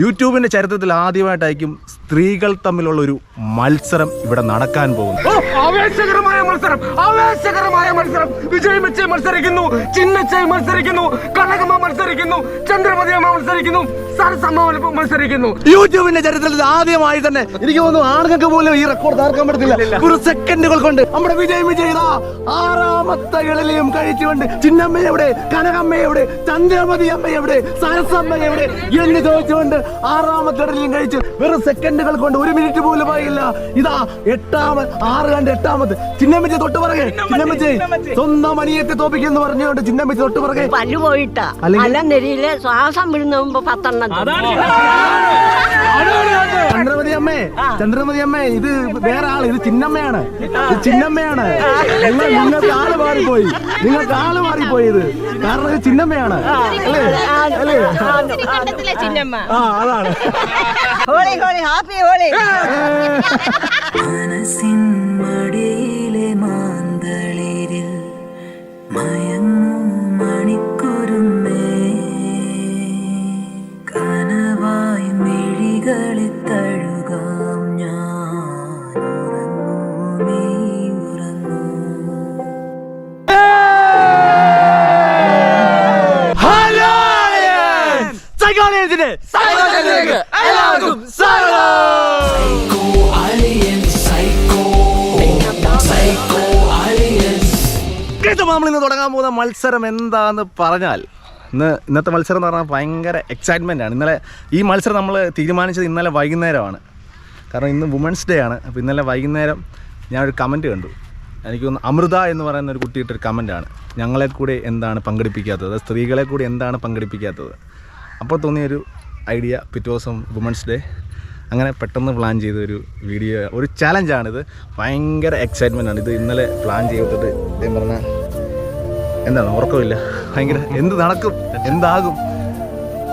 യൂട്യൂബിന്റെ ചരിത്രത്തിൽ ആദ്യമായിട്ടായിരിക്കും സ്ത്രീകൾ തമ്മിലുള്ള ഒരു മത്സരം ഇവിടെ നടക്കാൻ പോകുന്നു. ആവേശകരമായ മത്സരം. വിജയ് മെച്ചേ മത്സരിക്കുന്നു, ചിന്നച്ചേ മത്സരിക്കുന്നു, കനകമ്മ മത്സരിക്കുന്നു, ചന്ദ്രമതിയമ്മ മത്സരിക്കുന്നു, സരസമ്മ മത്സരിക്കുന്നു. യൂട്യൂബിന്റെ ചരിത്രത്തിൽ ആദ്യമായി തന്നെ എനിക്ക് തോന്നുന്നു ആണുങ്ങൾക്ക് പോലും ഈ റെക്കോർഡ് തകർക്കാൻ പറ്റത്തില്ല. ഒരു സെക്കൻഡുകൾ കൊണ്ട് നമ്മുടെ വിജയ് ആറാമത്തെ ഇളലിയും കഴിച്ചുകൊണ്ട് ചിന്നമ്മ എവിടെ, കനകമ്മ എവിടെ, ചന്ദ്രമതി അമ്മ എവിടെ, സരസമ്മ എവിടെ എന്ന് ചോദിച്ചുകൊണ്ട് ആറാമത്തെ ഇടലിയും കഴിച്ച് വെറും സെക്കൻഡുകൾ കൊണ്ട് 1 മിനിറ്റ് പോലും ആയില്ല. ഇതാ 8-ാമത് ചിന്നമ്മച്ചി തൊട്ട് പറകെ, ചിന്നമ്മച്ചി സ്വന്തം അനിയത്തെ തോപ്പിക്കെന്ന് പറഞ്ഞുകൊണ്ട് ചിന്നമ്മച്ചി തൊട്ട് പറകെ പല്ലു പോയിട്ടാ നെരിയില് ശ്വാസം വിടുന്ന മുമ്പ് 10 ചന്ദ്രമതി അമ്മേ ഇത് വേറെ ആള്, ഇത് ചിന്നമ്മയാണ്. നിങ്ങൾക്ക് ആള് മാറിപ്പോയി, ഇത് കാരണം ഇത് ചിന്നമ്മയാണ് അല്ലേ? അതാണ് ഹോളി ഹാപ്പി ഹോളി. മനസ്സിൻ മടിയിലെ മാന്തളിരിൽ മയങ്ങും മണിക്കുരുമേ, കനവായി മിഴികളെ തഴുകാം ഞാൻ, ഉറങ്ങൂ ഉറങ്ങൂ. നമ്മളിന്ന് തുടങ്ങാൻ പോകുന്ന മത്സരം എന്താന്ന് പറഞ്ഞാൽ, ഇന്നത്തെ മത്സരം എന്ന് പറഞ്ഞാൽ ഭയങ്കര എക്സൈറ്റ്മെൻ്റ് ആണ്. ഈ മത്സരം നമ്മൾ തീരുമാനിച്ചത് ഇന്നലെ വൈകുന്നേരമാണ്. കാരണം ഇന്ന് വുമൻസ് ഡേ ആണ്. അപ്പോൾ ഇന്നലെ വൈകുന്നേരം ഞാനൊരു കമൻറ്റ് കണ്ടു. എനിക്ക് തോന്നുന്നു അമൃത എന്ന് പറയുന്ന ഒരു കുട്ടിയിട്ടൊരു കമൻറ്റാണ്, ഞങ്ങളെ കൂടെ എന്താണ് പങ്കെടുപ്പിക്കാത്തത്, സ്ത്രീകളെ കൂടെ എന്താണ് പങ്കെടുപ്പിക്കാത്തത്. അപ്പോൾ തോന്നിയൊരു ഐഡിയ, പിറ്റേ ദിവസം വുമൻസ് ഡേ അങ്ങനെ പെട്ടെന്ന് പ്ലാൻ ചെയ്ത ഒരു വീഡിയോ, ഒരു ചാലഞ്ചാണിത്. ഭയങ്കര എക്സൈറ്റ്മെൻ്റ് ആണ്. ഇത് ഇന്നലെ പ്ലാൻ ചെയ്തിട്ട് ഞാൻ പറഞ്ഞാൽ എന്താണ് ഉറക്കമില്ല, ഭയങ്കര എന്ത് നടക്കും എന്താകും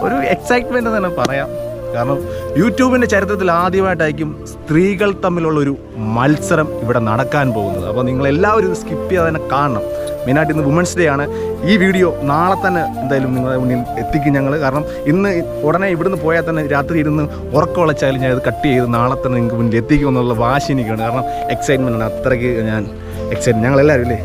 ഒരു എക്സൈറ്റ്മെൻറ്റ് തന്നെ പറയാം. കാരണം യൂട്യൂബിൻ്റെ ചരിത്രത്തിൽ ആദ്യമായിട്ടായിരിക്കും സ്ത്രീകൾ തമ്മിലുള്ളൊരു മത്സരം ഇവിടെ നടക്കാൻ പോകുന്നത്. അപ്പോൾ നിങ്ങളെല്ലാവരും ഇത് സ്കിപ്പ് ചെയ്യാതെ തന്നെ കാണണം. മെയിനായിട്ട് ഇന്ന് വുമൻസ് ഡേ ആണ്. ഈ വീഡിയോ നാളെ തന്നെ എന്തായാലും നിങ്ങളുടെ മുന്നിൽ എത്തിക്കും ഞങ്ങൾ. കാരണം ഇന്ന് ഉടനെ ഇവിടുന്ന് പോയാൽ തന്നെ രാത്രി ഇരുന്ന് ഉറക്കം ഉളച്ചാലും ഞാൻ ഇത് കട്ട് ചെയ്ത് നാളെ തന്നെ നിങ്ങൾക്ക് മുന്നിൽ എത്തിക്കും എന്നുള്ള വാശി എനിക്കാണ്. കാരണം എക്സൈറ്റ്മെൻ്റ് ആണ്, അത്രയ്ക്ക് ഞാൻ എക്സൈറ്റ്, ഞങ്ങളെല്ലാവരും ഇല്ലേ.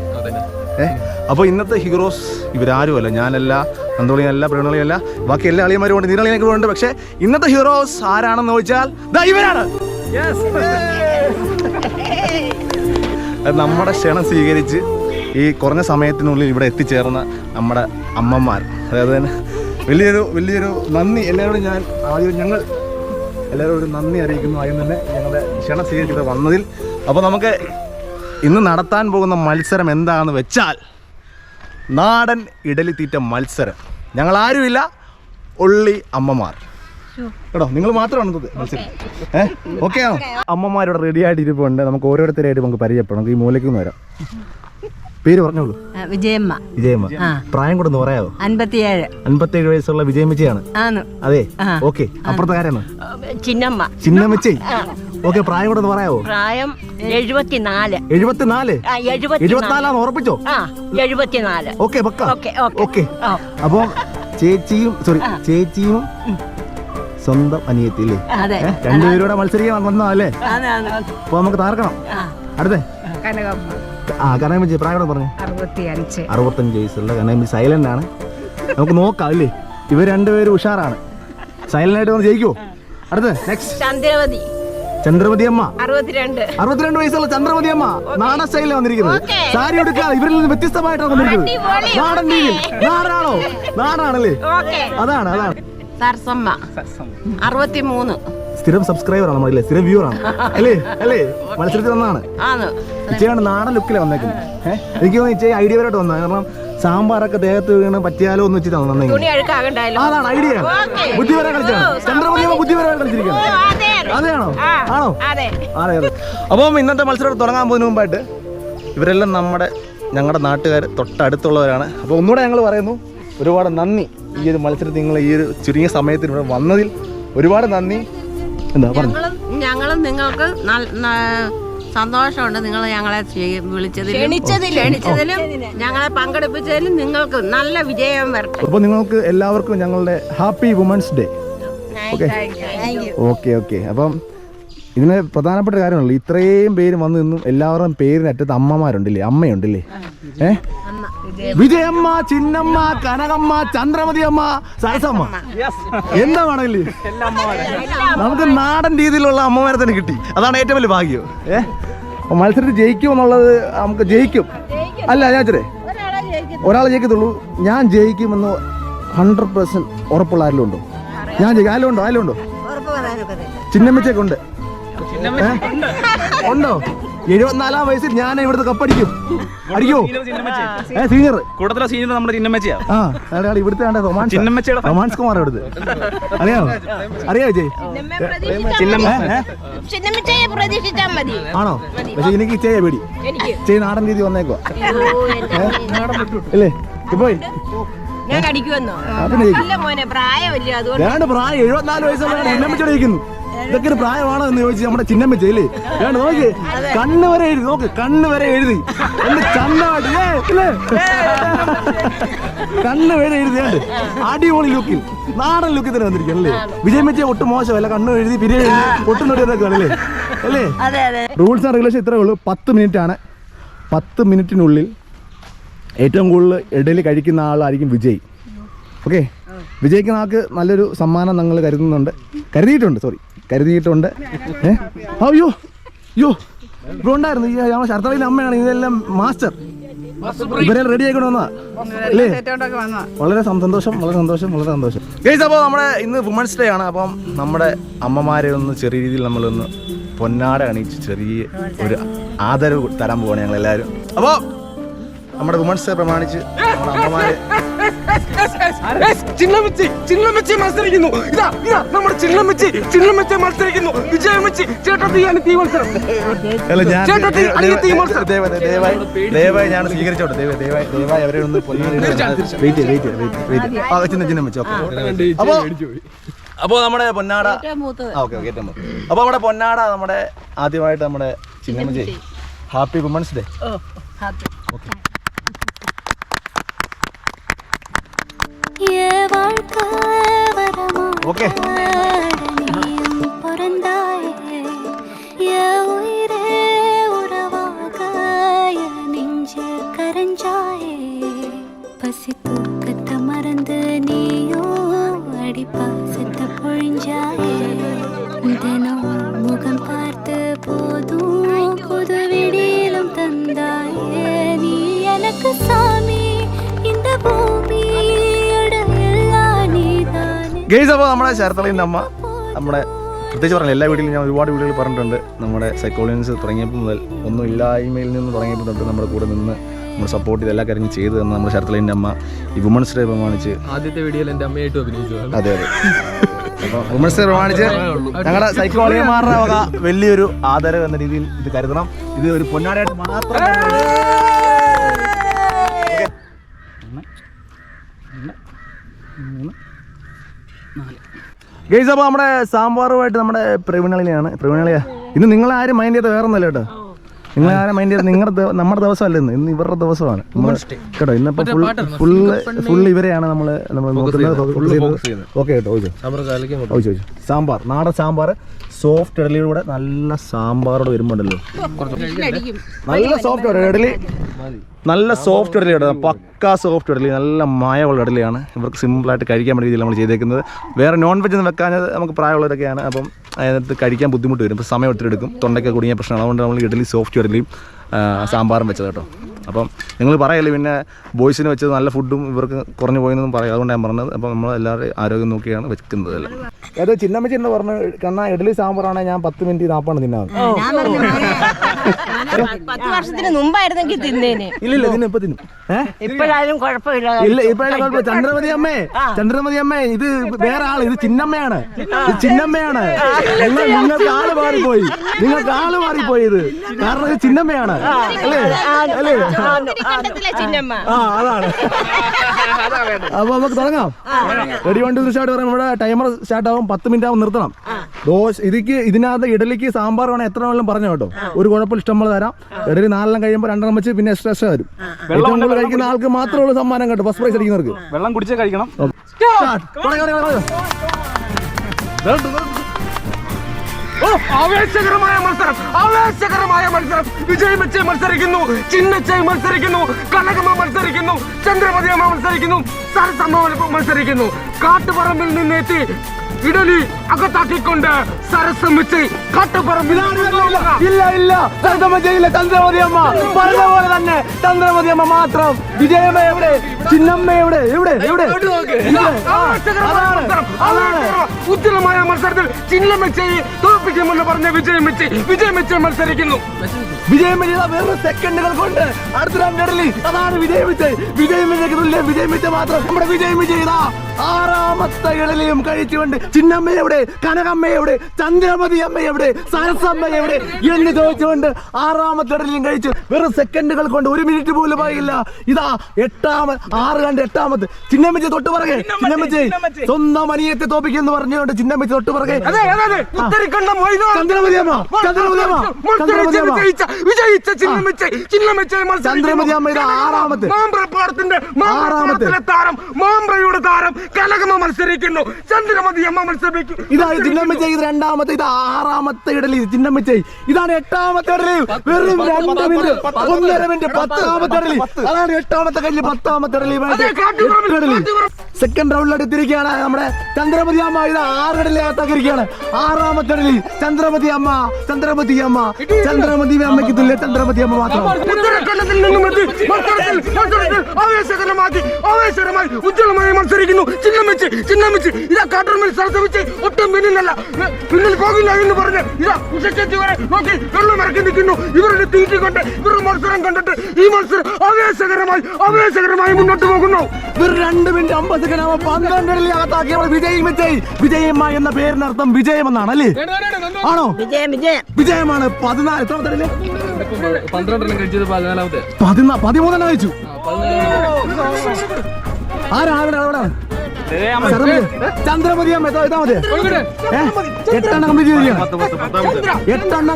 അപ്പോൾ ഇന്നത്തെ ഹീറോസ് ഇവരാരുമല്ല, ഞാനല്ല, നന്ദോളിയല്ല, പ്രണോളിയല്ല, ബാക്കി എല്ലാ അളിയന്മാരും ഉണ്ട്, നീരളിയൊക്കെ ഉണ്ട്. പക്ഷേ ഇന്നത്തെ ഹീറോസ് ആരാണെന്ന് ചോദിച്ചാൽ ഇവരാണ്. നമ്മുടെ ക്ഷണം സ്വീകരിച്ച് ഈ കുറഞ്ഞ സമയത്തിനുള്ളിൽ ഇവിടെ എത്തിച്ചേർന്ന നമ്മുടെ അമ്മമാർ, അതായത് തന്നെ വലിയൊരു നന്ദി എല്ലാവരോടും ഞങ്ങൾ എല്ലാവരും ഒരു നന്ദി അറിയിക്കുന്നു. ആദ്യം തന്നെ ഞങ്ങളുടെ ക്ഷണം സ്വീകരിച്ചിട്ട് വന്നതിൽ. അപ്പോൾ നമുക്ക് ഇന്ന് നടത്താൻ പോകുന്ന മത്സരം എന്താണെന്ന് വെച്ചാൽ നാടൻ ഇഡലിത്തീറ്റ മത്സരം. ഞങ്ങളാരുമില്ല, ഒള്ളി അമ്മമാർ കേട്ടോ, നിങ്ങൾ മാത്രമാണ് മത്സരം. ഓക്കെ ആണോ? അമ്മമാരോട് റെഡി ആയിട്ട് ഇരിപ്പുണ്ട്. നമുക്ക് ഓരോരുത്തരായിട്ട് നമുക്ക് പരിചയപ്പെടാം. നമുക്ക് ഈ മൂലയ്ക്കൊന്ന് വരാം. പേര് പറഞ്ഞോളൂ. വിജയമ്മ. പ്രായം കൂടെ ഒന്ന് പറയാമോ? 57 വയസ്സുള്ള വിജയമ്മച്ചിയാണ്. അതെ, ഓക്കെ. അപ്പുറത്തെ കാര്യമാണ് ചിന്നമ്മച്ചി. ഓക്കെ, പ്രായം കൂടെ ഒന്ന് പറയാമോ? പ്രായം 74. 74 ഉറപ്പിച്ചോ? 74. ഓക്കെ, പക്ക. ഓക്കെ. അപ്പം ചേച്ചിയും സ്വന്തം അനിയത്തില്ലേ, രണ്ടുപേരൂടെ മത്സരിക്കാൻ വന്നതല്ലേ? അപ്പൊ നമുക്ക് താർക്കണം. അടുത്തേ കനകമ്മച്ചി പ്രായം പറഞ്ഞു. 65 വയസ്സുള്ള കനകമ്മച്ചി സൈലന്റ് ആണ്. നമുക്ക് നോക്കാം അല്ലേ, ഇവർ രണ്ടുപേരും ഉഷാറാണ്. സൈലന്റ് ആയിട്ട് വന്ന് ജയിക്കുവോ? അടുത്ത് നെക്സ്റ്റ് ചന്ദ്രമതി അമ്മ. 62 വയസ്സുള്ള ചന്ദ്രമതി അമ്മ നാടൻ സ്റ്റൈലിൽ വന്നിരിക്കുന്നത്. സാരി എടുക്കാതെ ഇവരിൽ നിന്ന് വ്യത്യസ്തമായിട്ടാണ് വന്നിരിക്കുന്നത്. നാടൻ രീതിയിൽ. നാടാണല്ലേ? അതാണ്. സരസമ്മ 63. സ്ഥിരം സബ്സ്ക്രൈബർ ആണ് നമ്മളല്ലേ, സ്ഥിരം വ്യൂവർ ആണ് അല്ലേ? മത്സരത്തിൽ വന്നാണ്. ഇച്ചയാണ് നാടൻ ലുക്കിലെ വന്നേക്കുന്നത്. എനിക്ക് തോന്നുന്നു ഇച്ച ഐഡിയ വരായിട്ട് വന്നത്. കാരണം സാമ്പാറൊക്കെ ദേഹത്ത് വീണ് പറ്റിയാലോ എന്ന് വെച്ചിട്ടാണ് നന്ദി. അതാണ് ഐഡിയ. ബുദ്ധിപരം കളിച്ചാണ് ചന്ദ്രമതി ബുദ്ധിപരം കളിച്ചിരിക്കുന്നത്. അതെയാണോ? ആണോ? അതെ. അപ്പം ഇന്നത്തെ മത്സരം തുടങ്ങാൻ പോകുന്നതിന് മുമ്പായിട്ട് ഇവരെല്ലാം ഞങ്ങളുടെ നാട്ടുകാർ, തൊട്ടടുത്തുള്ളവരാണ്. അപ്പോൾ ഒന്നുകൂടെ ഞങ്ങൾ പറയുന്നു, ഒരുപാട് നന്ദി. ഈ ഒരു മത്സരത്തിൽ നിങ്ങൾ ഈ ഒരു ചുരുങ്ങിയ സമയത്തിന് ഇവിടെ വന്നതിൽ ഒരുപാട് നന്ദി. എന്താ പറഞ്ഞു? ഞങ്ങളും നിങ്ങൾക്ക് സന്തോഷമുണ്ട്. നിങ്ങൾ ഞങ്ങളെ ക്ഷണിച്ചതിലും ഞങ്ങളെ പങ്കെടുപ്പിച്ചതിലും നിങ്ങൾക്ക് നല്ല വിജയം വരട്ടെ. അപ്പോൾ നിങ്ങൾക്ക് എല്ലാവർക്കും ഞങ്ങളുടെ happy women's day. Okay okay okay. അപ്പം ഇതിന് പ്രധാനപ്പെട്ട കാര്യമാണല്ലോ, ഇത്രയും പേര് വന്നു നിന്നും എല്ലാവരുടെയും പേരിനറ്റത്ത് അമ്മമാരുണ്ടല്ലേ, അമ്മയുണ്ടല്ലേ? വിജയമ്മ, ചിന്നമ്മ, കനകമ്മ, ചന്ദ്രമതി അമ്മ, സരസമ്മ, എന്താ വേണമല്ലേ? നമുക്ക് നാടൻ രീതിയിലുള്ള അമ്മമാരെ തന്നെ കിട്ടി, അതാണ് ഏറ്റവും വലിയ ഭാഗ്യം. മത്സരത്തിൽ ജയിക്കുമെന്നുള്ളത് നമുക്ക് ജയിക്കും അല്ല ഞാച്ചേ, ഒരാളെ ജയിക്കത്തുള്ളൂ. ഞാൻ ജയിക്കുമെന്ന് 100% ഉറപ്പുള്ള ആരെങ്കിലും ഉണ്ടോ? ഞാൻ ജയിക്കും. ആരെങ്കിലും ഉണ്ടോ? ചിന്നമ്മച്ചൊക്കെ ഉണ്ട്. ഉണ്ടോ? 74-ാം വയസ്സിൽ ഞാൻ ഇവിടുത്തെ കപ്പടിക്കും. അടിക്കോ? സീനിയർ കൂട്ടത്തിലെ സീനിയർ നമ്മുടെ ചിന്നമ്മച്ചിയാ. ആ ഇവിടുത്തെ റൊമാൻസ് കുമാർ ഇവിടുത്തെ. അറിയാമോ? അറിയാമോ ജയ്? ആണോ? പക്ഷെ എനിക്ക് ചെയ്യാ പേടി. ചെയ് നാടൻ രീതി വന്നേക്കോ അല്ലേ? പോയി ഞാൻ അടിക്കുമെന്നോ? പ്രായം 74 വയസ്സുള്ള ചിന്നമ്മച്ചോടെ ഇരിക്കുന്നു. ഇതൊക്കെ ഒരു പ്രായമാണോ എന്ന് ചോദിച്ചു നമ്മുടെ ചിന്നമ്മച്ച അല്ലേ? വേണ്ട നോക്കി, കണ്ണ് വരെ എഴുതി നോക്ക്, കണ്ണ് വരെ എഴുതി ചന്തമായിട്ട് കണ്ണ് വരെ എഴുതിയാണ്ട് അടിപൊളി ലുക്കിൽ നാടൻ ലുക്കിൽ തന്നെ വന്നിരിക്കും അല്ലേ? വിജയമ്മച്ച ഒട്ടും മോശമല്ല, കണ്ണ് എഴുതി പിരി എഴുതി ഒട്ടും നോട്ടിയൊക്കെ അല്ലേ? അല്ലേ? റൂൾസ് ആൻഡ് റെഗുലേഷൻ ഇത്രേ ഉള്ളൂ. 10 മിനിറ്റ് ആണ്. 10 മിനിറ്റിനുള്ളിൽ ഏറ്റവും കൂടുതൽ ഇടയിൽ കഴിക്കുന്ന ആളായിരിക്കും വിജയ്. ഓക്കെ, വിജയ്ക്ക് നാക്ക് നല്ലൊരു സമ്മാനം ഞങ്ങൾ കരുതിയിട്ടുണ്ട്. അയ്യോ ഇവിടെ ഉണ്ടായിരുന്നു ഈ ഞങ്ങളുടെ ശരത്തളയിലെ അമ്മയാണ് ഇതെല്ലാം മാസ്റ്റർ. ഇവരെ റെഡി ആയിക്കൊണ്ട് വന്നാ അല്ലേ? വളരെ സന്തോഷം. ഗയ്സ്, അപ്പോൾ നമ്മുടെ ഇന്ന് വുമൻസ് ഡേ ആണ്. അപ്പം നമ്മുടെ അമ്മമാരെ ഒന്ന് ചെറിയ രീതിയിൽ നമ്മളൊന്ന് പൊന്നാട അണിയിച്ച് ചെറിയ ഒരു ആദരവ് തരാൻ പോവാണ് ഞങ്ങൾ എല്ലാവരും. അപ്പോൾ നമ്മുടെ വുമൻസ് ഡേ പ്രമാണിച്ച് നമ്മുടെ അമ്മമാരെ ചിന്നമ്മച്ചി മത്സരിക്കുന്നു. ഇതാ നമ്മുടെ ചിന്നമ്മച്ചി മത്സരിക്കുന്നു. വിജയമ്മച്ചി ചേട്ടത്തിയാണ് തീ മത്സരം. ദയവായി ഞാൻ സ്വീകരിച്ചോട്ടെ. ദയവായി അവരെ ഒന്ന് ചിന്നമ്മച്ചി. അപ്പോൾ നമ്മുടെ പൊന്നാട അപ്പോൾ നമ്മുടെ പൊന്നാട നമ്മുടെ ആദ്യമായിട്ട് നമ്മുടെ ചിന്നമ്മച്ചി ഹാപ്പി വുമൻസ് ഡേ. ഓക്കെ பசி தூக்கத்தை மறந்து நீயோ அடி பாசத்தை பொழிஞ்சாயே தினம் முகம் பார்த்து போதும் புது விடியிலும் தந்தாயே நீ எனக்கு சாமி இந்த ഭൂമിയുടെ എല്ലാം നീതാനേ. ഗയ്സ്, അപ്പോൾ നമ്മുടെ ശരത്തളയിൻ്റെ അമ്മ നമ്മുടെ പ്രത്യേകിച്ച് പറഞ്ഞില്ല, എല്ലാ വീട്ടിലും ഞാൻ ഒരുപാട് വീടുകളിൽ പറഞ്ഞിട്ടുണ്ട്. നമ്മുടെ സൈക്കോളജിസ്റ്റ് തുടങ്ങിയപ്പോൾ മുതൽ ഒന്നും ഇല്ലായ്മയിൽ നിന്ന് തുടങ്ങിയപ്പോൾ തൊട്ട് നമ്മുടെ കൂടെ നിന്ന് നമ്മൾ സപ്പോർട്ട് ചെയ്ത് എല്ലാ കാര്യങ്ങളും ചെയ്തു തന്ന നമ്മുടെ ശരത്തളയിൻ്റെ അമ്മ ഈ വുമൻസ് ഡേ പ്രമാണിച്ച് ആദ്യത്തെ വീഡിയോയിൽ എൻ്റെ അമ്മയായിട്ട് അഭിനയിച്ചു. അതെ അപ്പോൾ വുമൻസ് ഡേ പ്രമാണിച്ച് ഞങ്ങളുടെ സൈക്കോളജിമാരുടെ വക വലിയൊരു ആദരവ് എന്ന രീതിയിൽ ഇത് കരുതണം. ഇത് ഒരു പൊന്നാടയായിട്ട് മാത്രം. ഗയ്സ്, അപ്പോൾ നമ്മുടെ സാമ്പാറുമായിട്ട് നമ്മുടെ പ്രവീണളിയാണ്. ഇന്ന് നിങ്ങളാരും മൈൻഡ് ചെയ്ത വേറെ ഒന്നല്ല കേട്ടോ. നിങ്ങളാരും മൈൻഡ് ചെയ്ത് നമ്മുടെ ദിവസമല്ല ഇന്ന് ഇവരുടെ ദിവസമാണ് കേട്ടോ. ഇന്നിപ്പോൾ ഫുള്ള് ഇവരെയാണ് നമ്മൾ നോക്കുന്നത്. ഓക്കെ കേട്ടോ. ചോദിച്ചു സാമ്പാർ, നാടൻ സാമ്പാർ, സോഫ്റ്റ് ഇഡലിയുടെ നല്ല സാമ്പാറോട് വരുമ്പോണ്ടല്ലോ നല്ല സോഫ്റ്റ് ഇഡലി, നല്ല സോഫ്റ്റ് ഇഡലി കേട്ടോ. പക്കാ സോഫ്റ്റ് ഇഡലി, നല്ല മയമുള്ള ഇഡലിയാണ്. ഇവർക്ക് സിമ്പിളായിട്ട് കഴിക്കാൻ വേണ്ടി രീതിയിൽ നമ്മൾ ചെയ്തേക്കുന്നത്. വേറെ നോൺ വെജ് ഒന്നും വെക്കാൻ നമുക്ക് പ്രായമുള്ളവരൊക്കെയാണ്. അപ്പം അതിനകത്ത് കഴിക്കാൻ ബുദ്ധിമുട്ട് വരും. ഇപ്പോൾ സമയം ഒത്തിരി എടുക്കും, തൊണ്ടയ്ക്ക് കുടുങ്ങിയ പ്രശ്നമാണ്. അതുകൊണ്ട് നമ്മൾ ഇഡലി സോഫ്റ്റ് ഇഡലിയും സാമ്പാറും വെച്ചത് കേട്ടോ. അപ്പം നിങ്ങൾ പറയല്ലേ പിന്നെ ബോയ്സിന് വെച്ചത് നല്ല ഫുഡും ഇവർക്ക് കുറഞ്ഞു പോയെന്നൊന്നും പറയാം. അതുകൊണ്ട് ഞാൻ പറഞ്ഞത്. അപ്പം നമ്മൾ എല്ലാവരും ആരോഗ്യം നോക്കിയാണ് വെക്കുന്നത്. എല്ലാം ഏതോ ചിന്നമ്മച്ചി എന്ന് പറഞ്ഞ് കണ്ണാ ഇഡലി സാമ്പാറാണെങ്കിൽ ഞാൻ 10 മിനിറ്റ് 40 തിന്നാണ്. 10 വർഷത്തിന് മുമ്പായിരുന്നെങ്കിൽ തിന്നേനെ. ഇല്ലില്ല, തിന്നും ഇപ്പൊ തിന്നും. ഇപ്പോഴായാലും കുഴപ്പമില്ല. ഇല്ല ഇപ്പോഴാണ് കുഴപ്പമില്ല. ചന്ദ്രമതി അമ്മേ ഇത് വേറെ ആള്, ഇത് ചിന്നമ്മയാണ്. നിങ്ങൾക്ക് ആള് മാറിപ്പോയി. ഇത് കാരണം ഇത് ചിന്നമ്മയാണ് അല്ലേ? അല്ലേ? ആ അതാണ്. അപ്പൊ നമുക്ക് തുടങ്ങാം. റെഡി 1 2 3 സ്റ്റാർട്ട് പറയാം. ഇവിടെ ടൈമർ സ്റ്റാർട്ട് ആവും. 10 മിനിറ്റ് ആവും നിർത്തണം. ഇതിനകത്ത് ഇഡലിക്ക് സാമ്പാർ വേണം എത്ര വേണം പറഞ്ഞു കേട്ടോ. ഒരു കുഴപ്പമില്ല, ഇഷ്ടം പോലെ തരാം. ഇഡലി 4 കഴിയുമ്പോൾ 2 വെച്ച് പിന്നെ എക്സ്ട്രാ വരും. ഏറ്റവും കൂടുതൽ കഴിക്കുന്ന ആൾക്ക് മാത്രമേ ഉള്ളൂ സമ്മാനം കേട്ടോ. ഫസ്റ്റ് പ്രൈസ് അടിക്കുന്നവർക്ക് വെള്ളം കുടിച്ചേ കഴിക്കണം. ആവേശകരമായ മത്സരം വിജയമിച്ച് മത്സരിക്കുന്നു, ചിന്നച്ചൈ മത്സരിക്കുന്നു, കനകമ്മ മത്സരിക്കുന്നു, ചന്ദ്രമതിയമ്മ മത്സരിക്കുന്നു, സരസമ്മ മത്സരിക്കുന്നു. കാട്ടുപറമ്പിൽ നിന്നെത്തി ഇഡലി അകത്താക്കിക്കൊണ്ട് സരസമ്മിച്ച് കാട്ടുപറമ്പിലാണ്. ഇല്ല ചന്ദ്രമതിയില്ല, ചന്ദ്രമതിയമ്മ പറഞ്ഞ പോലെ തന്നെ ചന്ദ്രമതിയമ്മ മാത്രം. വിജയമ്മ എവിടെ? ചിന്നമ്മ എവിടെ? ഉജ്ജ്വലമായ മത്സരത്തിൽ ചിന്നമ്മച്ചയെ തോൽപ്പിക്കുമെന്ന് പറഞ്ഞ വിജയമിച്ച് മത്സരിക്കുന്നു. വിജയമിച്ച വെറും സെക്കൻഡുകൾ കൊണ്ട് അടുത്ത രണ്ടിടലി. അതാണ് വിജയമിച്ചയ്ക്ക് തുല്യം വിജയമിച്ച മാത്രം. നമ്മുടെ വിജയമിച്ച ഇതാ 6ാമത്തെ ഇടലിയും കഴിച്ചുകൊണ്ട് ചിന്നമ്മയെവിടെ, കനകമ്മയെവിടെ, ചന്ദ്രമതി അമ്മയെവിടെ, സരസമ്മ എവിടെ എന്ന് ചോദിച്ചുകൊണ്ട് 6ാമത്തെ ഇടലിയും കഴിച്ചു. വെറും സെക്കൻഡുകൾ കൊണ്ട് 1 മിനിറ്റ് പോലും ആയില്ല. ഇതാ 8ാമത് ചിന്നമ്മച്ചി തൊട്ട് പറകെ. ചിന്നമ്മച്ചി സ്വന്തം അനിയത്തെ തോപ്പിക്കെന്ന് പറഞ്ഞുകൊണ്ട് ചിന്നമ്മച്ചി തൊട്ട് പറകെ. വിജയിച്ച ചന്ദ്രമതി അമ്മ ഇത് 6ാമത്തെ. മാമ്പ്രപ്പാടത്തിന്റെ താരം, മാമ്പ്രയുടെ താരം കനകമ്മ മത്സരിക്കുന്നു, ചന്ദ്രമതി അമ്മ മത്സരിക്കും. ഇതാണ് ചിന്നമ്മച്ചി. ഇത് 2ാമത്തെ. ഇത് 6ാമത്തെ ഇടലി ചിന്നമ്മച്ചി. ഇതാണ് 8ാമത്തെ ഇടലി. വെറും 2 മിനിറ്റ് 1.5 മിനിറ്റ് 10ാമത്തെ ഇടലി. അതാണ് 8ാമത്തെ കഴിഞ്ഞ് 10ാമത്തെ ഇടലി. സെക്കൻഡ് റൗണ്ടിലോട്ട് എത്തിയിരിക്കുകയാണ് നമ്മുടെ ചന്ദ്രമതി അമ്മ. ഇത് 6 ഇടലി അകത്താക്കിയിരിക്കുകയാണ്. 6ാമത്തെ ഇടലി ചന്ദ്രമതി അമ്മ. ചന്ദ്രമതി അമ്മയ്ക്ക് തുല്യ ചന്ദ്രമതി അമ്മ മാത്രം. ആവേശകരമായി ഉജ്ജ്വലമായി മത്സരിക്കുന്നു ചിന്നമ്മച്ചി. ഇതാ കാട്ടുറമ്പിൽ സരസമിച്ച് ഒട്ടും പിന്നിൽ പോകില്ല എന്ന് പറഞ്ഞ് ഇതാ ഉച്ചക്കെത്തി വരെ നോക്കി വെള്ളം ഇറക്കി നിൽക്കുന്നു. ഇവരുടെ തീറ്റിക്കൊണ്ട് ഇവരുടെ മത്സരം കണ്ടിട്ട് ഈ മത്സരം ആവേശകരമായി മുന്നോട്ട് പോകുന്നു. ഇവർ 2 മിനിറ്റ് 50 സെക്കൻഡ് 12 ഇടലി അകത്താക്കിയവർ വിജയമ്മ എന്ന പേരിനർത്ഥം വിജയം എന്നാണ് അല്ലേ? ആണോ? വിജയമാണ്. 14 12 കഴിച്ചത് 14ാമത്തെ 13 കഴിച്ചു. ചന്ദ്രമതി അമ്മ. 8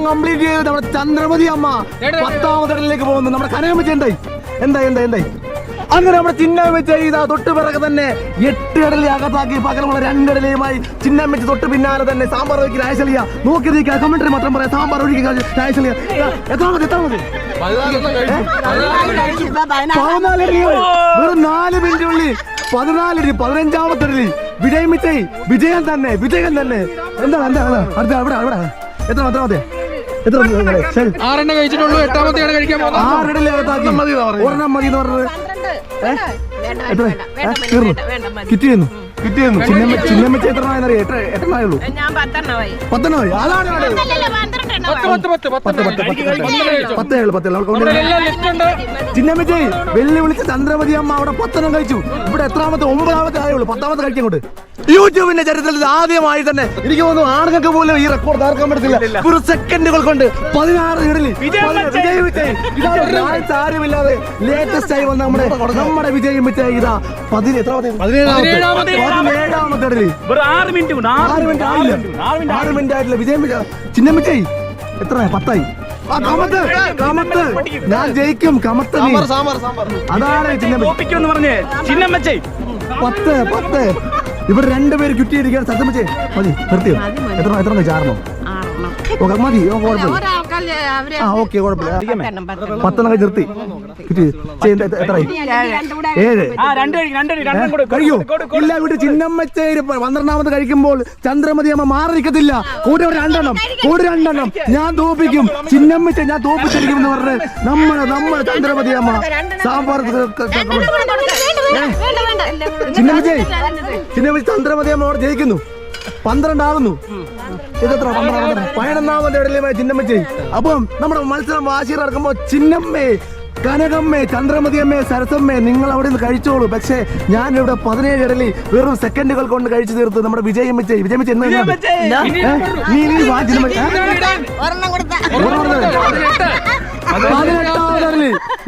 കംപ്ലീറ്റ് ചെയ്ത് നമ്മുടെ ചന്ദ്രമതി അമ്മ 10ാമത്തെ ഇടലിലേക്ക് പോകുന്നു. നമ്മുടെ കനകമ്മച്ചി എന്തായി അങ്ങനെ നമ്മുടെ ചിന്നമ്മച്ചി ചെയ്ത തൊട്ട് പിറകെ തന്നെ 8 ഇടലി അകത്താക്കി പകരമുള്ള 2 ഇടലിയുമായി ചിന്നമ്മച്ചി തൊട്ട് പിന്നാലെ തന്നെ സാമ്പാർ ഒഴിക്കുക രായശലിയ നോക്കി നിൽക്കുക. കമന്ററി മാത്രം പറയാം. സാമ്പാർ ഒഴിക്കുക രായശലിയ. എത്രാമത് 14 ഇടലി. വെറും 4 മിനിറ്റുള്ളിൽ 14 ഇടലി. 15ാമത്തെ ഇടലി വിജയം തന്നെ. എന്താണ് അടുത്ത അവിടെ എത്രാമത്തെ 6 കഴിച്ചിട്ടുള്ളൂ. 8ാമത്തെയാണ് കഴിക്കാൻ പോകുന്നത്. 6 ഇടലി അകത്താക്കി ഒരെണ്ണം മതി എന്ന് പറഞ്ഞത്. കിറ്റിയെന്നു ചിന്നമ്മച്ചി എത്ര എത്രണ്ണായുള്ളൂ? 10 അതാണ് 10 ചിന്നമ്മച്ചി വെല്ലുവിളിച്ച ചന്ദ്രമതി അമ്മ അവിടെ 10 കഴിച്ചു. ഇവിടെ എത്രാമത്തെ? 9ാമത്തെ ആയുള്ളൂ. 10ാമത്തെ കഴിക്കങ്ങോട്ട്. യൂട്യൂബിന്റെ ചരിത്രത്തിൽ ആദ്യമായി തന്നെ എനിക്ക് തോന്നുന്നു ആണുങ്ങൾക്ക് പോലും ഈ റെക്കോർഡ് തകർക്കാൻ പറ്റത്തില്ല. ഒരു സെക്കൻഡുകൾ കൊണ്ട് 16 ഇടലി ആരുമില്ലാതെ ലേറ്റസ്റ്റ് ആയി വന്ന നമ്മുടെ വിജയമിച്ച ഇതാ 17ാമത്തെ ഇടലി. 6 മിനിറ്റ് ആയിട്ടില്ല. ചിന്നമ്മച്ചി എത്ര? 10ആയി. കമത്ത് ഞാൻ ജയിക്കും. കമത്ത് അതാണ് ചിന്നമ്മച്ചി. 10 ഇവർ 2 പേര് ചുറ്റിയിരിക്കുകയാണ്. സത്യമച്ചേ മതി നിർത്തിയോ? എത്ര 4 മതി. ഓക്കെ കുഴപ്പമില്ല. 10 നിർത്തി. എത്രയായി? 7 കഴിയോ? ഇല്ല ഇവിടെ ചിന്നമ്മച്ചേരി 12ാമത് കഴിക്കുമ്പോൾ ചന്ദ്രമതി അമ്മ മാറി നിൽക്കത്തില്ല. കൂടെ 2 എണ്ണം ഞാൻ തോപ്പിക്കും. ചിന്നമ്മച്ച ഞാൻ തോപ്പിച്ചിരിക്കും എന്ന് പറഞ്ഞ് നമ്മുടെ ചന്ദ്രമതി അമ്മ സാമ്പാർ ചിന്നമ്മച്ചി ചന്ദ്രമതി അമ്മ ജയിക്കുന്നു. 12 ആകുന്നു. ഇതെത്ര? 11ാമത്തെ ഇടയിലുമായി ചിന്നമ്മച്ചി. അപ്പം നമ്മുടെ മത്സരം വാശിയിൽ നടക്കുമ്പോ ചിന്നമ്മേ, കനകമ്മേ, ചന്ദ്രമതിയമ്മേ, സരസമ്മേ നിങ്ങൾ അവിടെ നിന്ന് കഴിച്ചോളൂ. പക്ഷേ ഞാൻ ഇവിടെ 17 ഇടലി വെറും സെക്കൻഡുകൾ കൊണ്ട് കഴിച്ചു തീർത്തു. നമ്മുടെ വിജയമ്മച്ചി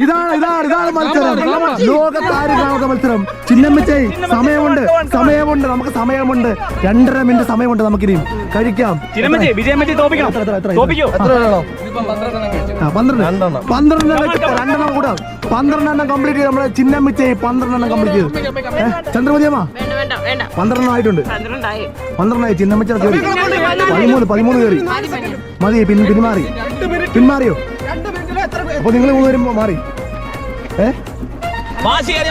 ഇതാണ് മത്സരം. ലോകത്താര് കാണാത്ത മത്സരം. ചിന്നമ്മച്ചി സമയമുണ്ട്. നമുക്ക് സമയമുണ്ട്. 2.5 മിനിറ്റ് സമയമുണ്ട്. നമുക്കിനിയും കഴിക്കാം. 12 കൂടാ. 12 കംപ്ലീറ്റ് ചെയ്ത് നമ്മുടെ ചിന്നമ്മച്ചി 12 കംപ്ലീറ്റ് ചെയ്തു. ചന്ദ്രമതിയമ്മ 12 ആയിട്ടുണ്ട്. 12 ചിന്നമ്മച്ച കയറി 13 കയറി മതി. പിന്മാറിയോ? അപ്പൊ നിങ്ങൾ മൂന്നുപേരും മാറി.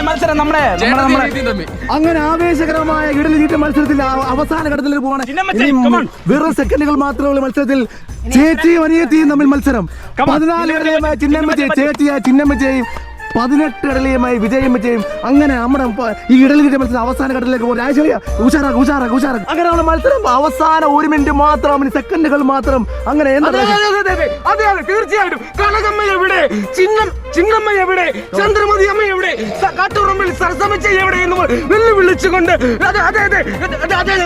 മത്സരം നമ്മുടെ അങ്ങനെ ആവേശകരമായ ഇടലി തീറ്റ മത്സരത്തിൽ അവസാന ഘട്ടത്തിലേക്ക് പോവാണ്. വെറും സെക്കൻഡുകൾ മാത്രമുള്ള മത്സരത്തിൽ ചേച്ചിയും അനിയത്തിയും തമ്മിൽ മത്സരം. 14 ഇടലിയുമായി ചിന്നമ്മച്ചയും ചേച്ചിയായ ചിന്നമ്മച്ചയും 18 ഇടലിയുമായി വിജയമ്മച്ചയും. അങ്ങനെ നമ്മുടെ ഈ ഇടലി തീറ്റ മത്സരം അവസാന ഘട്ടത്തിലേക്ക് പോകും. ഉഷാറാ അങ്ങനെയുള്ള മത്സരം അവസാന 1 മിനിറ്റ് മാത്രം, സെക്കൻഡുകൾ മാത്രം. അങ്ങനെ അതെ തീർച്ചയായിട്ടും. കനകമ്മ എവിടെ, ചിന്നമ്മ എവിടെ, ചന്ദ്രമതി അമ്മ എവിടെ, കാട്ടൂറമ്പിൽ സരസമ്മച്ച എവിടെ എന്ന് വെല്ലുവിളിച്ചുകൊണ്ട് അതെ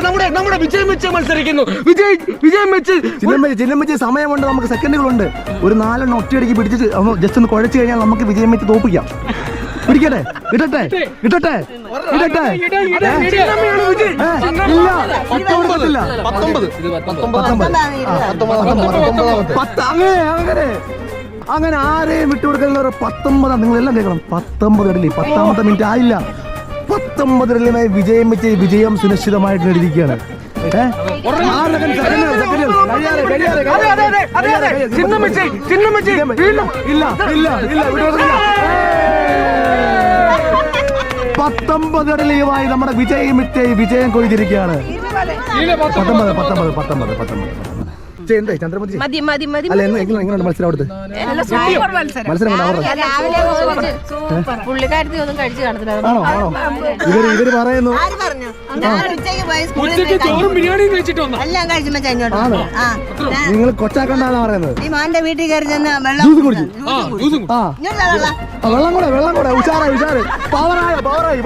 നമ്മുടെ വിജയമ്മച്ച മത്സരിക്കുന്നു. വിജയമ്മച്ച് ചിന്നമ്മച്ച് സമയമുണ്ട്, നമുക്ക് സെക്കൻഡുകളുണ്ട്. ഒരു 4 എണ്ണം ഒറ്റയടിക്ക് പിടിച്ചിട്ട് ജസ്റ്റ് ഒന്ന് കുഴച്ച് കഴിഞ്ഞാൽ നമുക്ക് വിജയമ്മച്ച് തോപ്പിക്കാം. പിടിക്കട്ടെ, ഇടട്ടെ. അങ്ങനെ ആരെയും വിട്ടുകൊടുക്കുന്ന 19. നിങ്ങളെല്ലാം കേൾക്കണം. 19 ഇടലി 10ാമത്തെ മിനിറ്റ് ആയില്ല. 19 ഇടലിയുമായി വിജയം സുനിശ്ചിതമായിട്ട് നേടിയിരിക്കുകയാണ്. ഇടലിയുമായി നമ്മുടെ വിജയം കൊയ്തിരിക്കുകയാണ്. 19. ചന്ദ്രമതി എങ്ങനെയുണ്ട് മത്സരം? അവിടുത്തെ മത്സരം പുള്ളിക്കാരത്തി ഒന്നും കഴിച്ചു കാണത്തില്ല. ആണോ? ഇവര് പറയുന്നു നിങ്ങൾ കൊച്ചാക്കണ്ടാന്ന് പറയുന്നത്. വീട്ടിൽ കയറി ചെന്ന് വെള്ളം കൂടെ ഉഷാറായി പവറായി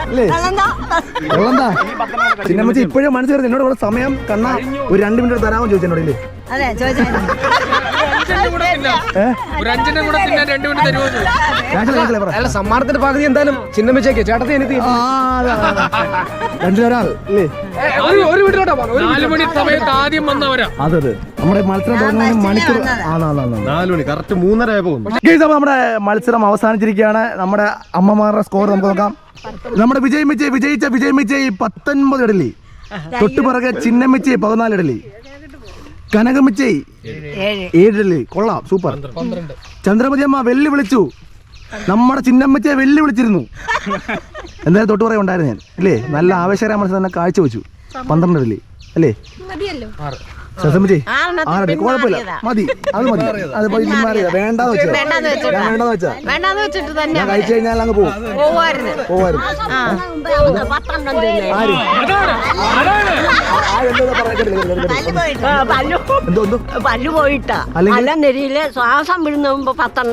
അല്ലേ? വെള്ളന്താ ചിന്നമ്മച്ചി ഇപ്പോഴും മനസ്സിലായിരുന്നു. എന്നോട് ഇവിടെ സമയം കണ്ണ ഒരു 2 മിനിറ്റ് തരാമോ ചോദിച്ചു എന്നോടില്ലേ? സമ്മാനത്തിന്റെ പകുതി എന്തായാലും ചിന്നമ്മച്ചേക്ക് ചേട്ടത്തി എനിക്ക് രണ്ടിലൊരാൾ അല്ലേ? ഒരു വീട്ടിലോട്ടാ 4 മണി സമയത്ത് ആദ്യം വന്നവരാ. അതെ നമ്മുടെ മത്സരം തുടങ്ങുന്ന മണിക്കൂർ 4 മണി കറക്റ്റ് 3:30 പോകും. നമ്മുടെ മത്സരം അവസാനിച്ചിരിക്കുകയാണ്. നമ്മുടെ അമ്മമാരുടെ സ്കോർ നമുക്ക് നോക്കാം. നമ്മുടെ വിജയിച്ച 19 ഇടലി. തൊട്ടുപിറകെ ചിന്നമ്മച്ചി 14 ഇടലി. കനകമ്മച്ചി 7 ഇടലി. കൊള്ളാം, സൂപ്പർ. ചന്ദ്രമതി അമ്മ വെല്ലുവിളിച്ചു. നമ്മുടെ ചിന്നമ്മച്ചിയെ വെല്ലുവിളിച്ചിരുന്നു. എന്തായാലും തൊട്ടുപുറകെ ഉണ്ടായിരുന്നു ഞാൻ അല്ലേ? നല്ല ആവേശകരമായ മത്സരം തന്നെ കാഴ്ചവെച്ചു. 12 ഇടലി അല്ലേ? സസമ്മച്ചി 6 കുഴപ്പമില്ല, മതി. അത് മതി. അത് പോയി പിന്മാറിയ വേണ്ടാന്ന് വെച്ചാ ഞാൻ കഴിച്ചു കഴിഞ്ഞാൽ അങ്ങ് പോവായിരുന്നു. പല്ലു പോയിട്ടാ അല്ല നെരിയില് ശ്വാസം വിടുന്ന മുമ്പ് 10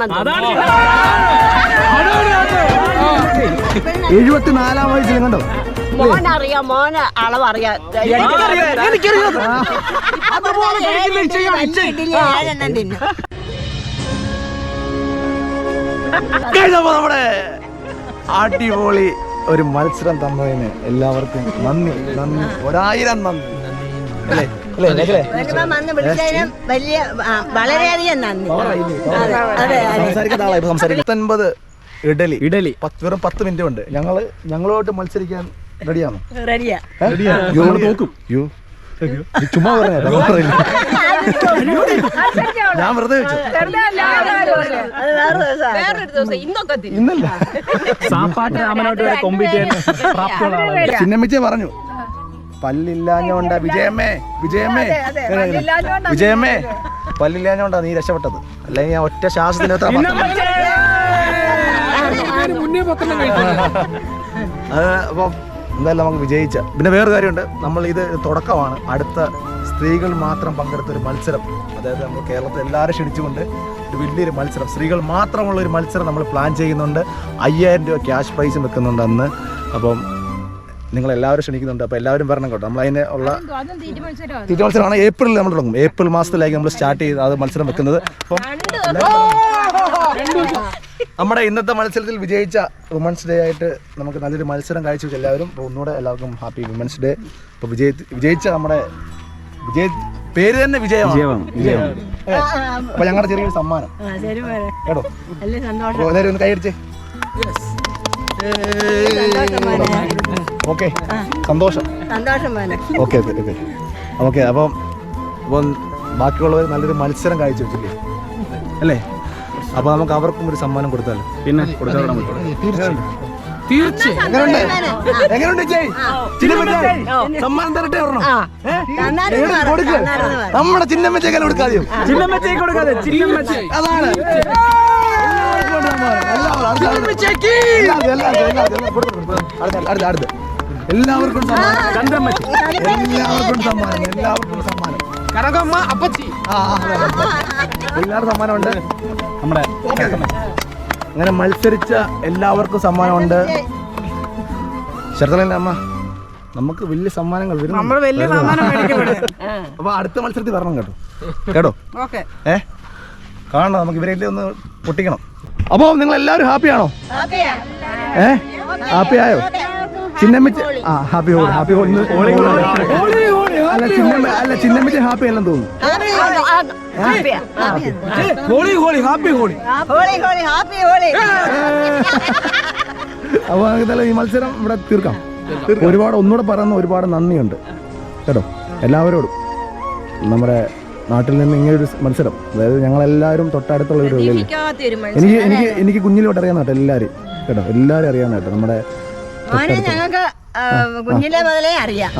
74 വയസ്സിലും കണ്ടോ? മോനറിയാം, മോന് അളവറിയാം. നമ്മുടെ അടിപൊളി ഒരു മത്സരം തന്നതിന് എല്ലാവർക്കും നന്ദി. 1000 നന്ദി അല്ലേ? വളരെയധികം നന്ദി. 19 ഇഡലി വെറും 10 മിനിറ്റ് ഉണ്ട്. ഞങ്ങളോട്ട് മത്സരിക്കാൻ റെഡിയാണോ? നോക്കും. ചുമ്മാ പറഞ്ഞ ഞാൻ വെറുതെ ഇന്നല്ല ചിന്നമ്മച്ചേ പറഞ്ഞു പല്ലില്ലാഞ്ഞോണ്ടാ വിജയമ്മേ പല്ലില്ലാഞ്ഞോണ്ടാ നീ രക്ഷപ്പെട്ടത്. അല്ലെങ്കിൽ ഞാൻ ഒറ്റ ശ്വാസത്തിന് അപ്പം എന്തായാലും നമുക്ക് വിജയിച്ച. പിന്നെ വേറൊരു കാര്യമുണ്ട്, നമ്മൾ ഇത് തുടക്കമാണ്. അടുത്ത സ്ത്രീകൾ മാത്രം പങ്കെടുത്ത ഒരു മത്സരം, അതായത് നമ്മൾ കേരളത്തിൽ എല്ലാവരും ക്ഷണിച്ചുകൊണ്ട് ഒരു വലിയൊരു മത്സരം, സ്ത്രീകൾ മാത്രമുള്ള ഒരു മത്സരം നമ്മൾ പ്ലാൻ ചെയ്യുന്നുണ്ട്. 5000 രൂപ ക്യാഷ് പ്രൈസും വെക്കുന്നുണ്ട് അന്ന്. അപ്പം നിങ്ങളെല്ലാവരും ക്ഷണിക്കുന്നുണ്ട്. അപ്പോൾ എല്ലാവരും വരണം കേട്ടോ. നമ്മൾ അതിന് ഉള്ള തീറ്റ മത്സരമാണ്. ഏപ്രിലിൽ നമ്മൾ തുടങ്ങും. ഏപ്രിൽ മാസത്തിലേക്ക് നമ്മൾ സ്റ്റാർട്ട് ചെയ്ത് അത് മത്സരം വെക്കുന്നത്. അപ്പം നമ്മുടെ ഇന്നത്തെ മത്സരത്തിൽ വിജയിച്ച വുമൻസ് ഡേ ആയിട്ട് നമുക്ക് നല്ലൊരു മത്സരം കാഴ്ചവെച്ചു എല്ലാവരും. അപ്പോൾ ഒന്നുകൂടെ എല്ലാവർക്കും ഹാപ്പി വുമൻസ് ഡേ. അപ്പോൾ വിജയിച്ച നമ്മുടെ പേര് തന്നെ വിജയമാണ്. അപ്പോൾ ഞങ്ങളുടെ ചെറിയൊരു സമ്മാനം കേട്ടോ. എല്ലാവരും ഒന്ന് കൈയടിച്ചേ. ഓക്കെ സന്തോഷം. സന്തോഷം മോനെ. Okay okay okay okay. അപ്പം ബാക്കിയുള്ളവർ നല്ലൊരു മത്സരം കാഴ്ചവെച്ചില്ലേ അല്ലേ? അപ്പോൾ നമുക്ക് അവർക്കും ഒരു സമ്മാനം കൊടുത്താലോ? പിന്നെ എങ്ങനെയുണ്ട് ചേച്ചി? സമ്മാനം തരട്ടെ ഒരെണ്ണം. കൊടുക്ക്. നമ്മുടെ ചിന്നമ്മച്ചേക്കാൾ കൊടുക്കാതെയോ? അതാണ് എല്ലാവർക്കും സമ്മാനം. കനകമ്മ അപ്പച്ചി എല്ലാവർക്കും സമ്മാനമുണ്ട്. നമ്മുടെ അങ്ങനെ മത്സരിച്ച എല്ലാവർക്കും സമ്മാനമുണ്ട്. ശരത്തലല്ലേ അമ്മ, നമുക്ക് വലിയ സമ്മാനങ്ങൾ വരും. അപ്പൊ അടുത്ത മത്സരത്തിൽ വരണം കേട്ടോ. കാണണം, നമുക്ക് ഇവരെല്ലാം ഒന്ന് പൊട്ടിക്കണം. അപ്പൊ നിങ്ങൾ എല്ലാവരും ഹാപ്പിയാണോ? ഹാപ്പി ആയോ? ചിന്നമ്മച്ച് ഹാപ്പി ഹോളി. ഹാപ്പി ഹോളി. അല്ല ചിന്നമ്മച്ച് ഹാപ്പി അല്ലെന്ന് തോന്നുന്നു. അപ്പൊ നമുക്ക് ഈ മത്സരം ഇവിടെ തീർക്കാം. ഒരുപാട് ഒന്നുകൂടെ പറയുന്ന ഒരുപാട് നന്ദിയുണ്ട് കേട്ടോ എല്ലാവരോടും. നമ്മുടെ നാട്ടിൽ നിന്ന് ഇങ്ങനൊരു മത്സരം, അതായത് ഞങ്ങളെല്ലാവരും തൊട്ടടുത്തുള്ളവരല്ലേ. എനിക്ക് കുഞ്ഞിലോട്ട് അറിയാൻ കേട്ടോ എല്ലാവരും കേട്ടോ, എല്ലാവരും അറിയാൻ കേട്ടോ. നമ്മുടെ ഞങ്ങൾക്ക് കുഞ്ഞിലെ മുതലേ അറിയാം.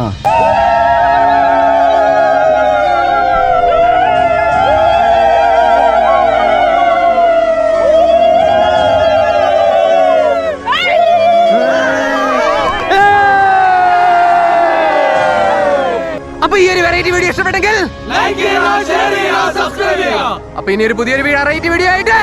അപ്പൊ ഈ ഒരു വെറൈറ്റി വീഡിയോ ഇഷ്ടപ്പെട്ടെങ്കിൽ അപ്പൊ ഇനി ഒരു പുതിയൊരു വെറൈറ്റി വീഡിയോ ആയിട്ട്